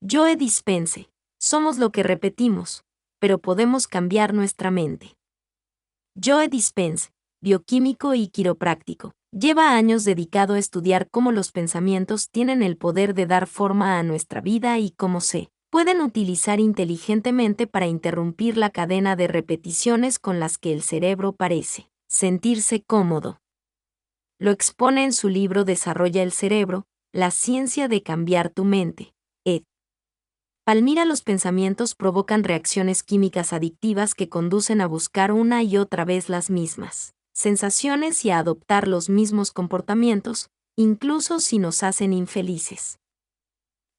Joe Dispenza. Somos lo que repetimos, pero podemos cambiar nuestra mente. Joe Dispenza, bioquímico y quiropráctico, lleva años dedicado a estudiar cómo los pensamientos tienen el poder de dar forma a nuestra vida y cómo se pueden utilizar inteligentemente para interrumpir la cadena de repeticiones con las que el cerebro parece sentirse cómodo. Lo expone en su libro Desarrolla el cerebro, la ciencia de cambiar tu mente, ed. Palmira. Los pensamientos provocan reacciones químicas adictivas que conducen a buscar una y otra vez las mismas sensaciones y a adoptar los mismos comportamientos, incluso si nos hacen infelices.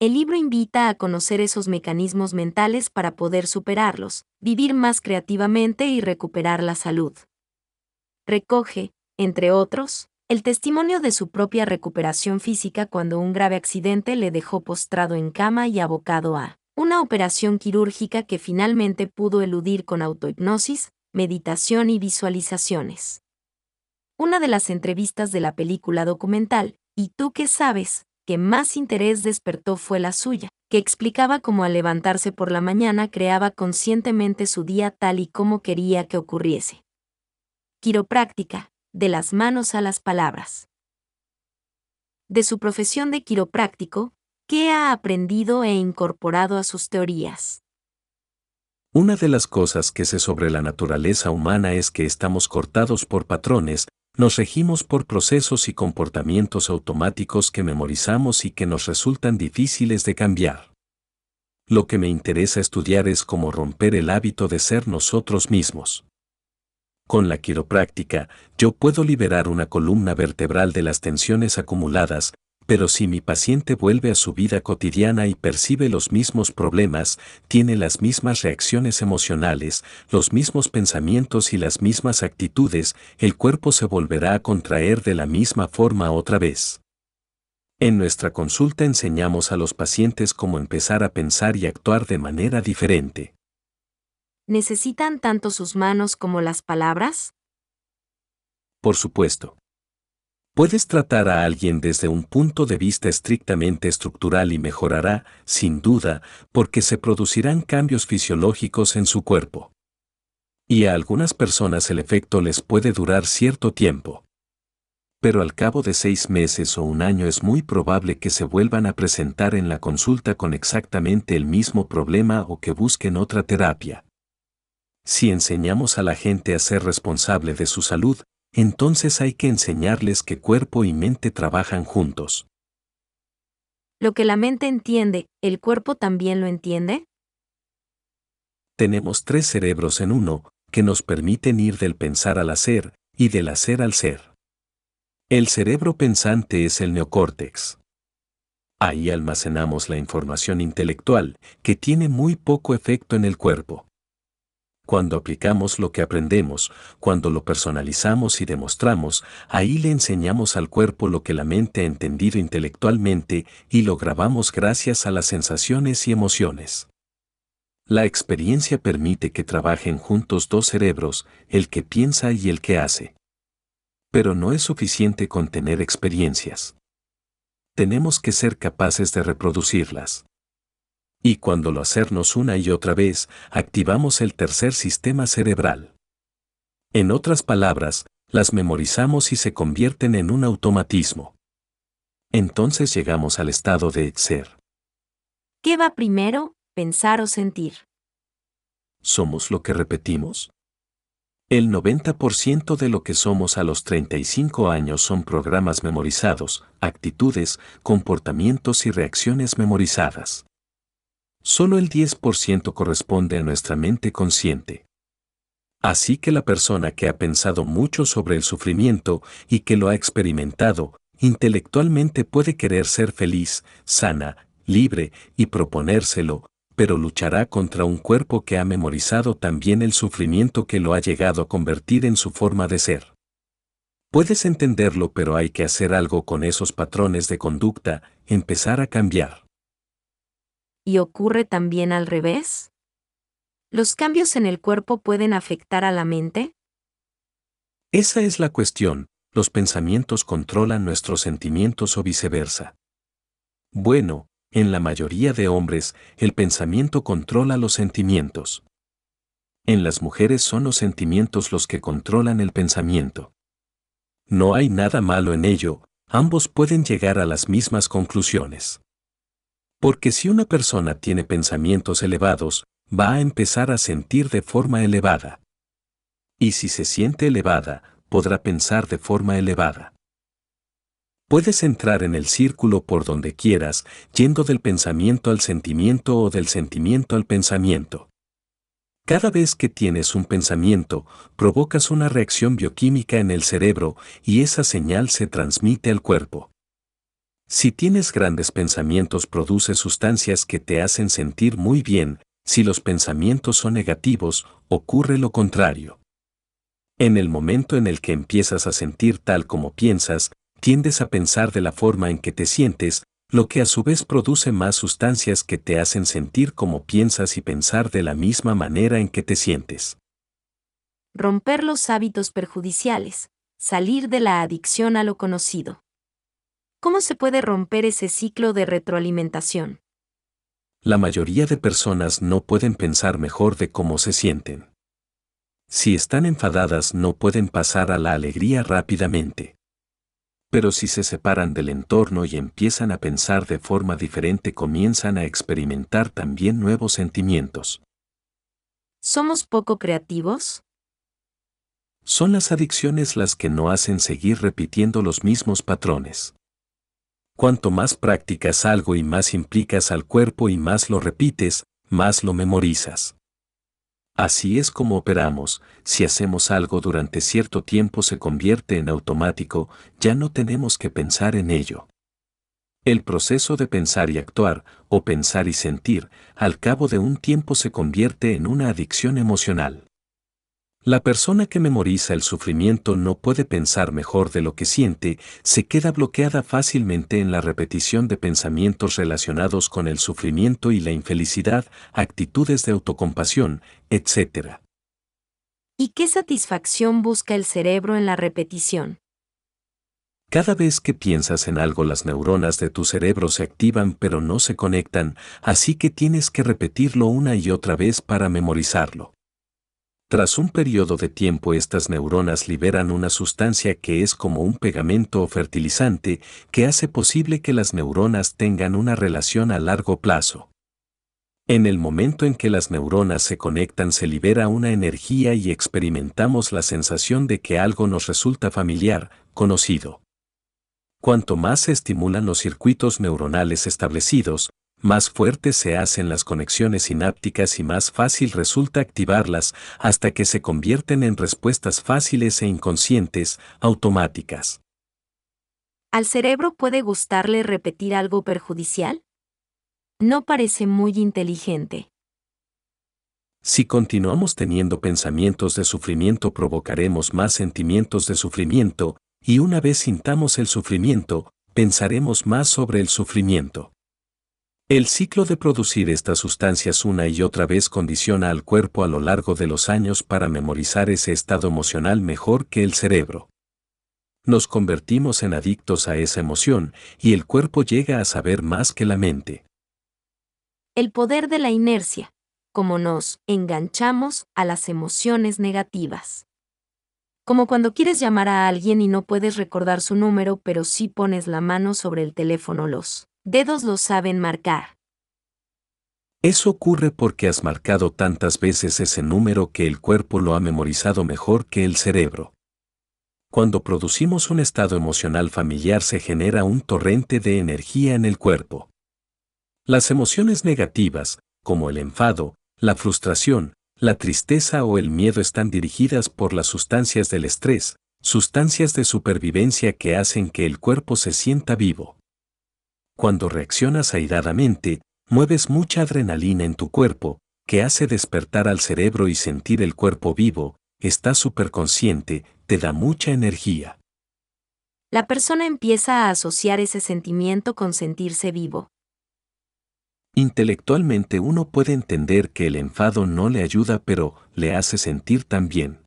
El libro invita a conocer esos mecanismos mentales para poder superarlos, vivir más creativamente y recuperar la salud. Recoge, entre otros, el testimonio de su propia recuperación física cuando un grave accidente le dejó postrado en cama y abocado a una operación quirúrgica que finalmente pudo eludir con autohipnosis, meditación y visualizaciones. Una de las entrevistas de la película documental, ¿Y tú qué sabes?, que más interés despertó fue la suya, que explicaba cómo al levantarse por la mañana creaba conscientemente su día tal y como quería que ocurriese. Quiropráctica, de las manos a las palabras. De su profesión de quiropráctico, ¿qué ha aprendido e incorporado a sus teorías? Una de las cosas que sé sobre la naturaleza humana es que estamos cortados por patrones, nos regimos por procesos y comportamientos automáticos que memorizamos y que nos resultan difíciles de cambiar. Lo que me interesa estudiar es cómo romper el hábito de ser nosotros mismos. Con la quiropráctica, yo puedo liberar una columna vertebral de las tensiones acumuladas, pero si mi paciente vuelve a su vida cotidiana y percibe los mismos problemas, tiene las mismas reacciones emocionales, los mismos pensamientos y las mismas actitudes, el cuerpo se volverá a contraer de la misma forma otra vez. En nuestra consulta enseñamos a los pacientes cómo empezar a pensar y actuar de manera diferente. ¿Necesitan tanto sus manos como las palabras? Por supuesto. Puedes tratar a alguien desde un punto de vista estrictamente estructural y mejorará, sin duda, porque se producirán cambios fisiológicos en su cuerpo. Y a algunas personas el efecto les puede durar cierto tiempo. Pero al cabo de 6 meses o un año es muy probable que se vuelvan a presentar en la consulta con exactamente el mismo problema o que busquen otra terapia. Si enseñamos a la gente a ser responsable de su salud, entonces hay que enseñarles que cuerpo y mente trabajan juntos. ¿Lo que la mente entiende, el cuerpo también lo entiende? Tenemos 3 cerebros en uno, que nos permiten ir del pensar al hacer, y del hacer al ser. El cerebro pensante es el neocórtex. Ahí almacenamos la información intelectual, que tiene muy poco efecto en el cuerpo. Cuando aplicamos lo que aprendemos, cuando lo personalizamos y demostramos, ahí le enseñamos al cuerpo lo que la mente ha entendido intelectualmente y lo grabamos gracias a las sensaciones y emociones. La experiencia permite que trabajen juntos 2 cerebros, el que piensa y el que hace. Pero no es suficiente con tener experiencias. Tenemos que ser capaces de reproducirlas. Y cuando lo hacemos una y otra vez, activamos el tercer sistema cerebral. En otras palabras, las memorizamos y se convierten en un automatismo. Entonces llegamos al estado de ser. ¿Qué va primero, pensar o sentir? ¿Somos lo que repetimos? El 90% de lo que somos a los 35 años son programas memorizados, actitudes, comportamientos y reacciones memorizadas. Solo el 10% corresponde a nuestra mente consciente. Así que la persona que ha pensado mucho sobre el sufrimiento y que lo ha experimentado, intelectualmente puede querer ser feliz, sana, libre y proponérselo, pero luchará contra un cuerpo que ha memorizado también el sufrimiento que lo ha llegado a convertir en su forma de ser. Puedes entenderlo, pero hay que hacer algo con esos patrones de conducta, empezar a cambiar. ¿Y ocurre también al revés? ¿Los cambios en el cuerpo pueden afectar a la mente? Esa es la cuestión, los pensamientos controlan nuestros sentimientos o viceversa. Bueno, En la mayoría de hombres, el pensamiento controla los sentimientos. En las mujeres son los sentimientos los que controlan el pensamiento. No hay nada malo en ello, ambos pueden llegar a las mismas conclusiones. Porque si una persona tiene pensamientos elevados, va a empezar a sentir de forma elevada. Y si se siente elevada, podrá pensar de forma elevada. Puedes entrar en el círculo por donde quieras, yendo del pensamiento al sentimiento o del sentimiento al pensamiento. Cada vez que tienes un pensamiento, provocas una reacción bioquímica en el cerebro y esa señal se transmite al cuerpo. Si tienes grandes pensamientos, produces sustancias que te hacen sentir muy bien. Si los pensamientos son negativos, ocurre lo contrario. En el momento en el que empiezas a sentir tal como piensas, tiendes a pensar de la forma en que te sientes, lo que a su vez produce más sustancias que te hacen sentir como piensas y pensar de la misma manera en que te sientes. Romper los hábitos perjudiciales. Salir de la adicción a lo conocido. ¿Cómo se puede romper ese ciclo de retroalimentación? La mayoría de personas no pueden pensar mejor de cómo se sienten. Si están enfadadas, no pueden pasar a la alegría rápidamente. Pero si se separan del entorno y empiezan a pensar de forma diferente, comienzan a experimentar también nuevos sentimientos. ¿Somos poco creativos? Son las adicciones las que no hacen seguir repitiendo los mismos patrones. Cuanto más practicas algo y más implicas al cuerpo y más lo repites, más lo memorizas. Así es como operamos. Si hacemos algo durante cierto tiempo se convierte en automático, ya no tenemos que pensar en ello. El proceso de pensar y actuar, o pensar y sentir, al cabo de un tiempo se convierte en una adicción emocional. La persona que memoriza el sufrimiento no puede pensar mejor de lo que siente, se queda bloqueada fácilmente en la repetición de pensamientos relacionados con el sufrimiento y la infelicidad, actitudes de autocompasión, etc. ¿Y qué satisfacción busca el cerebro en la repetición? Cada vez que piensas en algo, las neuronas de tu cerebro se activan pero no se conectan, así que tienes que repetirlo una y otra vez para memorizarlo. Tras un periodo de tiempo, estas neuronas liberan una sustancia que es como un pegamento o fertilizante que hace posible que las neuronas tengan una relación a largo plazo. En el momento en que las neuronas se conectan se libera una energía y experimentamos la sensación de que algo nos resulta familiar, conocido. Cuanto más se estimulan los circuitos neuronales establecidos, más fuertes se hacen las conexiones sinápticas y más fácil resulta activarlas hasta que se convierten en respuestas fáciles e inconscientes, automáticas. ¿Al cerebro puede gustarle repetir algo perjudicial? No parece muy inteligente. Si continuamos teniendo pensamientos de sufrimiento, provocaremos más sentimientos de sufrimiento, y una vez sintamos el sufrimiento, pensaremos más sobre el sufrimiento. El ciclo de producir estas sustancias una y otra vez condiciona al cuerpo a lo largo de los años para memorizar ese estado emocional mejor que el cerebro. Nos convertimos en adictos a esa emoción y el cuerpo llega a saber más que la mente. El poder de la inercia. Cómo nos enganchamos a las emociones negativas. Como cuando quieres llamar a alguien y no puedes recordar su número, pero sí pones la mano sobre el teléfono, los dedos lo saben marcar. Eso ocurre porque has marcado tantas veces ese número que el cuerpo lo ha memorizado mejor que el cerebro. Cuando producimos un estado emocional familiar se genera un torrente de energía en el cuerpo. Las emociones negativas, como el enfado, la frustración, la tristeza o el miedo, están dirigidas por las sustancias del estrés, sustancias de supervivencia que hacen que el cuerpo se sienta vivo. Cuando reaccionas airadamente, mueves mucha adrenalina en tu cuerpo, que hace despertar al cerebro y sentir el cuerpo vivo, estás superconsciente, te da mucha energía. La persona empieza a asociar ese sentimiento con sentirse vivo. Intelectualmente uno puede entender que el enfado no le ayuda, pero le hace sentir tan bien.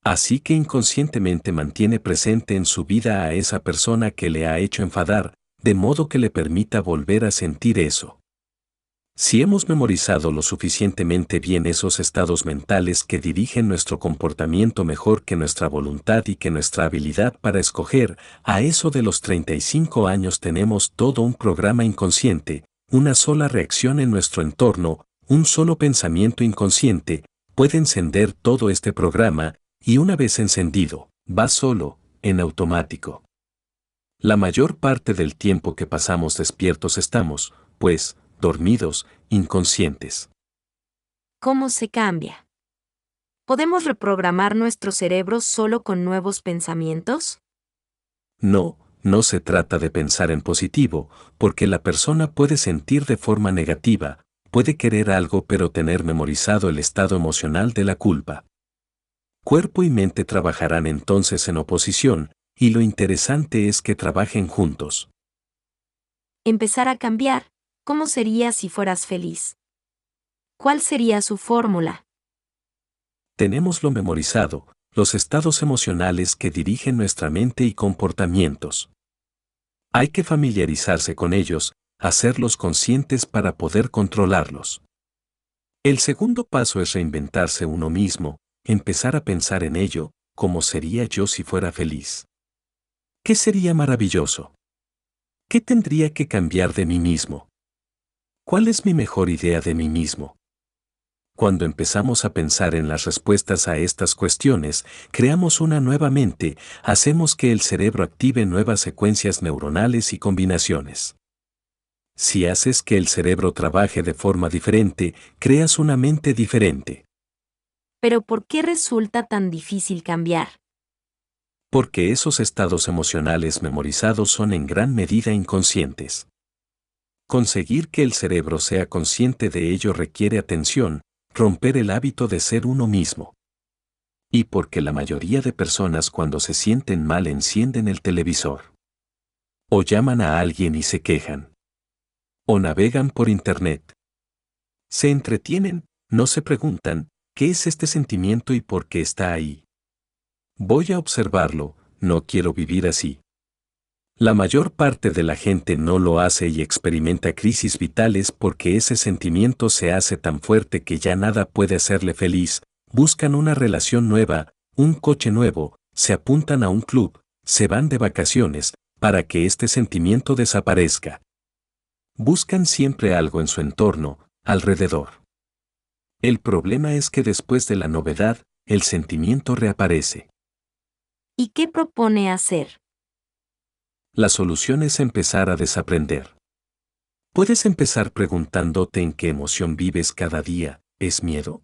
Así que inconscientemente mantiene presente en su vida a esa persona que le ha hecho enfadar, de modo que le permita volver a sentir eso. Si hemos memorizado lo suficientemente bien esos estados mentales que dirigen nuestro comportamiento mejor que nuestra voluntad y que nuestra habilidad para escoger, a eso de los 35 años tenemos todo un programa inconsciente, una sola reacción en nuestro entorno, un solo pensamiento inconsciente, puede encender todo este programa, y una vez encendido, va solo, en automático. La mayor parte del tiempo que pasamos despiertos estamos, pues, dormidos, inconscientes. ¿Cómo se cambia? ¿Podemos reprogramar nuestro cerebro solo con nuevos pensamientos? No, no se trata de pensar en positivo, porque la persona puede sentir de forma negativa, puede querer algo pero tener memorizado el estado emocional de la culpa. Cuerpo y mente trabajarán entonces en oposición, y lo interesante es que trabajen juntos. Empezar a cambiar. ¿Cómo sería si fueras feliz? ¿Cuál sería su fórmula? Tenemos lo memorizado, los estados emocionales que dirigen nuestra mente y comportamientos. Hay que familiarizarse con ellos, hacerlos conscientes para poder controlarlos. El segundo paso es reinventarse uno mismo, empezar a pensar en ello, ¿cómo sería yo si fuera feliz? ¿Qué sería maravilloso? ¿Qué tendría que cambiar de mí mismo? ¿Cuál es mi mejor idea de mí mismo? Cuando empezamos a pensar en las respuestas a estas cuestiones, creamos una nueva mente, hacemos que el cerebro active nuevas secuencias neuronales y combinaciones. Si haces que el cerebro trabaje de forma diferente, creas una mente diferente. Pero ¿por qué resulta tan difícil cambiar? Porque esos estados emocionales memorizados son en gran medida inconscientes. Conseguir que el cerebro sea consciente de ello requiere atención, romper el hábito de ser uno mismo. Y porque la mayoría de personas cuando se sienten mal encienden el televisor. O llaman a alguien y se quejan. O navegan por internet. Se entretienen, no se preguntan, ¿qué es este sentimiento y por qué está ahí? Voy a observarlo, no quiero vivir así. La mayor parte de la gente no lo hace y experimenta crisis vitales porque ese sentimiento se hace tan fuerte que ya nada puede hacerle feliz, buscan una relación nueva, un coche nuevo, se apuntan a un club, se van de vacaciones, para que este sentimiento desaparezca. Buscan siempre algo en su entorno, alrededor. El problema es que después de la novedad, el sentimiento reaparece. ¿Y qué propone hacer? La solución es empezar a desaprender. Puedes empezar preguntándote en qué emoción vives cada día. ¿Es miedo?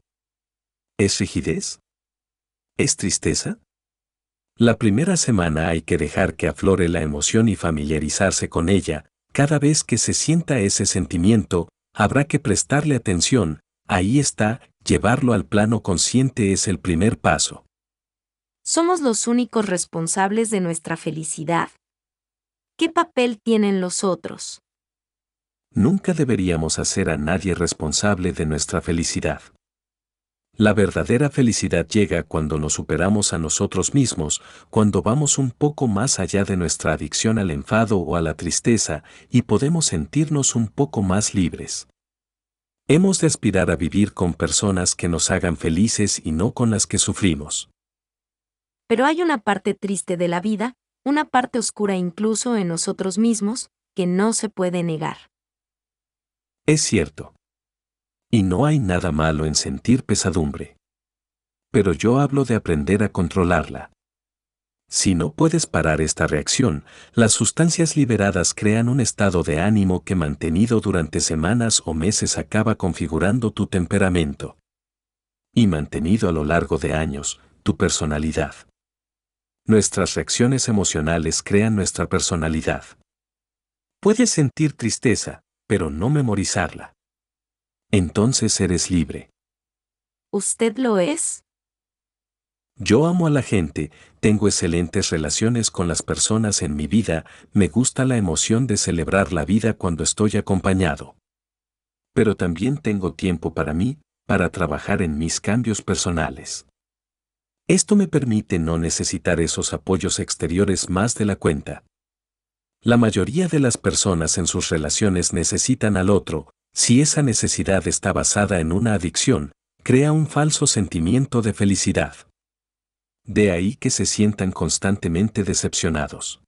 ¿Es rigidez? ¿Es tristeza? La primera semana hay que dejar que aflore la emoción y familiarizarse con ella. Cada vez que se sienta ese sentimiento, habrá que prestarle atención. Ahí está, llevarlo al plano consciente es el primer paso. Somos los únicos responsables de nuestra felicidad. ¿Qué papel tienen los otros? Nunca deberíamos hacer a nadie responsable de nuestra felicidad. La verdadera felicidad llega cuando nos superamos a nosotros mismos, cuando vamos un poco más allá de nuestra adicción al enfado o a la tristeza y podemos sentirnos un poco más libres. Hemos de aspirar a vivir con personas que nos hagan felices y no con las que sufrimos. Pero hay una parte triste de la vida, una parte oscura incluso en nosotros mismos, que no se puede negar. Es cierto. Y no hay nada malo en sentir pesadumbre. Pero yo hablo de aprender a controlarla. Si no puedes parar esta reacción, las sustancias liberadas crean un estado de ánimo que mantenido durante semanas o meses acaba configurando tu temperamento. Y mantenido a lo largo de años, tu personalidad. Nuestras reacciones emocionales crean nuestra personalidad. Puedes sentir tristeza, pero no memorizarla. Entonces eres libre. ¿Usted lo es? Yo amo a la gente, tengo excelentes relaciones con las personas en mi vida, me gusta la emoción de celebrar la vida cuando estoy acompañado. Pero también tengo tiempo para mí, para trabajar en mis cambios personales. Esto me permite no necesitar esos apoyos exteriores más de la cuenta. La mayoría de las personas en sus relaciones necesitan al otro. Si esa necesidad está basada en una adicción, crea un falso sentimiento de felicidad. De ahí que se sientan constantemente decepcionados.